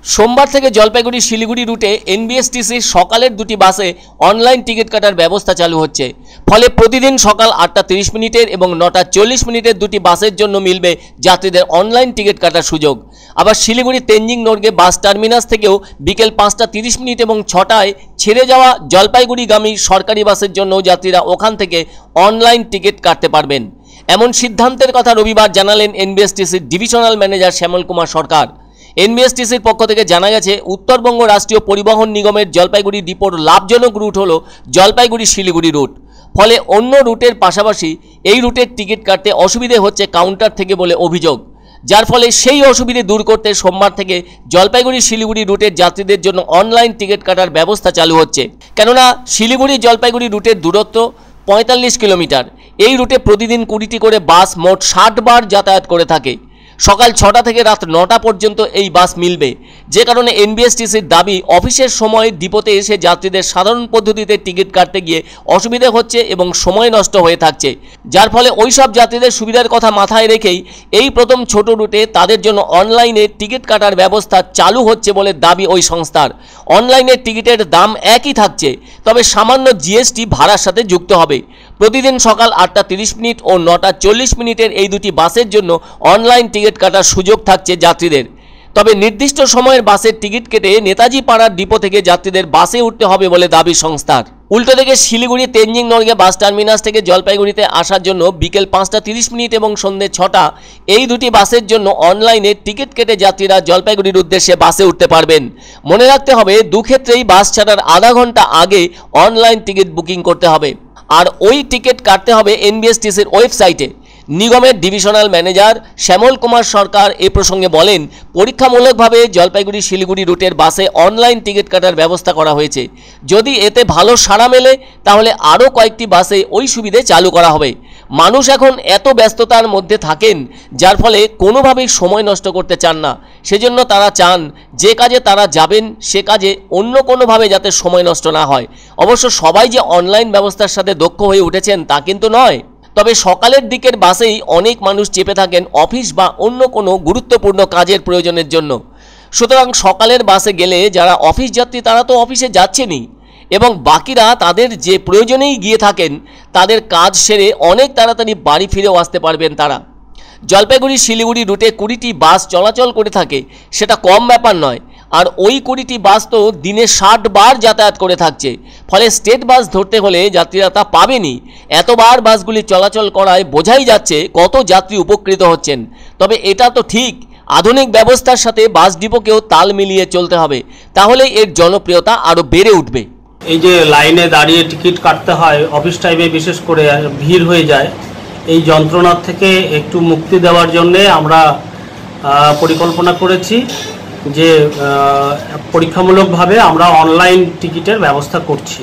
সোমবার থেকে জলপাইগুড়ি শিলিগুড়ি রুটে এনবিএসটিসির সকালের দুটি বাসে অনলাইন টিকিট কাটার ব্যবস্থা চালু হচ্ছে। ফলে প্রতিদিন সকাল 8:30 এবং 9:40 দুটি বাসের জন্য মিলবে যাত্রীদের অনলাইন টিকিট কাটার সুযোগ। আবার শিলিগুড়ি তেনজিং নর্গে বাস টার্মিনাস থেকেও বিকেল 5:30 এবং 6টায় ছেড়ে যাওয়া জলপাইগুড়িগামী সরকারি বাসের জন্য যাত্রীরা ওখান থেকে অনলাইন টিকিট কাটতে পারবেন। এমন সিদ্ধান্তের কথা রবিবার জানালেন এনবিএসটিসির ডিভিশনাল ম্যানেজার শ্যামল কুমার সরকার। এনবিএসটিসির পক্ষ থেকে জানা গেছে, উত্তরবঙ্গ রাষ্ট্রীয় পরিবহন নিগমের জলপাইগুড়ি ডিপোর লাভজনক রুট হল জলপাইগুড়ি শিলিগুড়ি রুট। ফলে অন্য রুটের পাশাপাশি এই রুটের টিকিট কাটতে অসুবিধে হচ্ছে কাউন্টার থেকে বলে অভিযোগ, যার ফলে সেই অসুবিধে দূর করতে সোমবার থেকে জলপাইগুড়ি শিলিগুড়ি রুটের যাত্রীদের জন্য অনলাইন টিকিট কাটার ব্যবস্থা চালু হচ্ছে। কেননা শিলিগুড়ি জলপাইগুড়ি রুটের দূরত্ব 45 কিলোমিটার। এই রুটে প্রতিদিন 20টি করে বাস মোট 60 বার যাতায়াত করে থাকে। সকাল 6টা থেকে রাত 9টা পর্যন্ত এই বাস মিলবে, যে কারণে এনবিএসটিসির দাবি অফিসের সময় ডিপোতে এসে যাত্রীদের সাধারণ পদ্ধতিতে টিকিট কাটতে গিয়ে অসুবিধা হচ্ছে এবং সময় নষ্ট হয়ে থাকছে, যার ফলে ওই সব যাত্রীদের সুবিধার কথা মাথায় রেখেই এই প্রথম ছোট রুটে তাদের জন্য অনলাইনে টিকিট কাটার ব্যবস্থা চালু হচ্ছে বলে দাবি ওই সংস্থার। অনলাইনের টিকিটের দাম একই থাকছে, তবে সামান্য জিএসটি ভাড়ার সাথে যুক্ত হবে। প্রতিদিন সকাল 8:30 ও 9:40 এই দুটি বাসের জন্য অনলাইন টিকিট কাটার সুযোগ থাকছে যাত্রীদের। তবে নির্দিষ্ট সময়ের বাসের টিকিট কেটে নেতাজি পাড়ার ডিপো থেকে যাত্রীদের বাসে উঠতে হবে বলে দাবি সংস্থার। উল্টো দিকে শিলিগুড়ি তেনজিং নর্গে বাস টার্মিনাস থেকে জলপাইগুড়িতে আসার জন্য বিকেল 5:30 এবং সন্ধ্যে 6টা এই দুটি বাসের জন্য অনলাইনে টিকিট কেটে যাত্রীরা জলপাইগুড়ির উদ্দেশ্যে বাসে উঠতে পারবেন। মনে রাখতে হবে, দুক্ষেত্রেই বাস ছাড়ার আধা ঘন্টা আগে অনলাইন টিকিট বুকিং করতে হবে, আর ওই টিকিট কাটতে হবে এনবিএসটিসির ওয়েবসাইটে। নিগমের ডিভিশনাল ম্যানেজার শ্যামল কুমার সরকার এ প্রসঙ্গে বলেন, পরীক্ষামূলকভাবে জলপাইগুড়ি শিলিগুড়ি রুটের বাসে অনলাইন টিকিট কাটার ব্যবস্থা করা হয়েছে। যদি এতে ভালো সাড়া মেলে তাহলে আরও কয়েকটি বাসে ওই সুবিধে চালু করা হবে। মানুষ এখন এত ব্যস্ততার মধ্যে থাকেন, যার ফলে কোনোভাবেই সময় নষ্ট করতে চান না। সেজন্য তারা চান যে কাজে তারা যাবেন সে কাজে অন্য কোনোভাবে যাতে সময় নষ্ট না হয়। অবশ্য সবাই যে অনলাইন ব্যবস্থার সাথে দক্ষ হয়ে উঠেছেন তা কিন্তু নয়। তবে সকালের দিকের বাসেই অনেক মানুষ চেপে থাকেন অফিস বা অন্য কোনো গুরুত্বপূর্ণ কাজের প্রয়োজনের জন্য। সুতরাং সকালের বাসে গেলে যারা অফিস যাত্রী তারা তো অফিসে যাচ্ছেনই, এবং বাকিরা তাদের যে প্রয়োজনেই গিয়ে থাকেন তাদের কাজ সেরে অনেক তাড়াতাড়ি বাড়ি ফিরেও আসতে পারবেন তারা। জলপাইগুড়ি শিলিগুড়ি রুটে 20টি বাস চলাচল করে থাকে, সেটা কম ব্যাপার নয়। আর ওই 20টি বাস তো দিনে 60 বার যাতায়াত করে থাকছে। ফলে স্টেট বাস ধরতে হলে যাত্রীরা তা পাবেনই। এতবার বাসগুলি চলাচল করায় বোঝাই যাচ্ছে কত যাত্রী উপকৃত হচ্ছেন। তবে এটা তো ঠিক, আধুনিক ব্যবস্থার সাথে বাস ডিপোকেও তাল মিলিয়ে চলতে হবে, তাহলে এর জনপ্রিয়তা আরও বেড়ে উঠবে। এই যে লাইনে দাঁড়িয়ে টিকিট কাটতে হয়, অফিস টাইমে বিশেষ করে ভিড় হয়ে যায়, এই যন্ত্রণার থেকে একটু মুক্তি দেওয়ার জন্যে আমরা পরিকল্পনা করেছি যে পরীক্ষামূলকভাবে আমরা অনলাইন টিকিটের ব্যবস্থা করছি।